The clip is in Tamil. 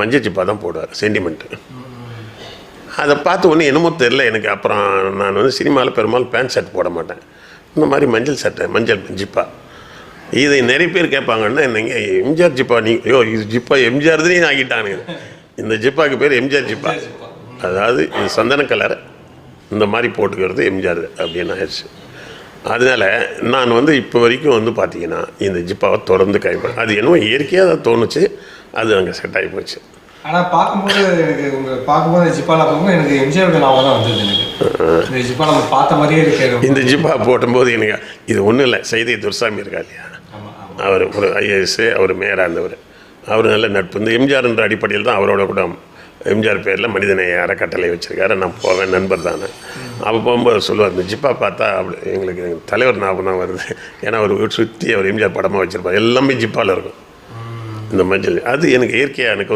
மஞ்சள் ஜிப்பா தான் போடுவார், சென்டிமெண்ட்டு. அதை பார்த்து ஒன்றும் என்னமோ தெரில எனக்கு. அப்புறம் நான் வந்து சினிமாவில் பெரும்பாலும் பேண்ட் ஷர்ட் போட மாட்டேன். இந்த மாதிரி மஞ்சள் சட்டை, மஞ்சள் ஜிப்பா. இதை நிறைய பேர் கேட்பாங்கன்னா, நீங்கள் எம்ஜிஆர் ஜிப்பா ஐயோ இது ஜிப்பா எம்ஜிஆர்தே ஆகிட்டானுங்க. இந்த ஜிப்பாவுக்கு பேர் எம்ஜிஆர் ஜிப்பா. அதாவது இது சந்தன கலர் இந்த மாதிரி போட்டுக்கிறது எம்ஜிஆர் அப்படின்னு ஆயிடுச்சு. அதனால் நான் வந்து இப்போ வரைக்கும் வந்து பார்த்தீங்கன்னா இந்த ஜிப்பாவை தொடர்ந்து கைப்பற்றேன். அது என்னவோ இயற்கையாக தான் தோணுச்சு, அது அங்கே செட் ஆகி போச்சு. ஆனால் பார்க்கும்போது எனக்கு பார்க்கும்போது ஜிப்பாவில் பார்க்கும்போது எனக்கு எம்ஜிஆர் ஞாபகம் தான் வந்தது. எனக்கு இந்த ஜிப்பா நம்ம பார்த்த மாதிரியே இருக்கு. இந்த ஜிப்பா போடும்போது எனக்கு இது ஒன்றும் இல்லை, சைதை துர்சாமி இருக்கா இல்லையா, அவர் ஒரு ஐஏஎஸ், அவர் மேயராக இருந்தவர். அவர் நல்ல நட்பு. இந்த எம்ஜிஆர்ன்ற அடிப்படையில் தான் அவரோட கூட எம்ஜிஆர் பேரில் மனிதநேய அறக்கட்டளை வச்சுருக்காரு. நான் போவேன், நண்பர் தானே. அப்போ போகும்போது சொல்லுவார், இந்த ஜிப்பா பார்த்தா அப்படி எங்களுக்கு தலைவர் ஞாபகம் தான் வருது. ஏன்னா அவர் சுற்றி அவர் எம்ஜிஆர் படமாக வச்சுருப்பார், எல்லாமே ஜிப்பாவில் இருக்கும் இந்த மஞ்சள். அது எனக்கு இயற்கையாக எனக்கு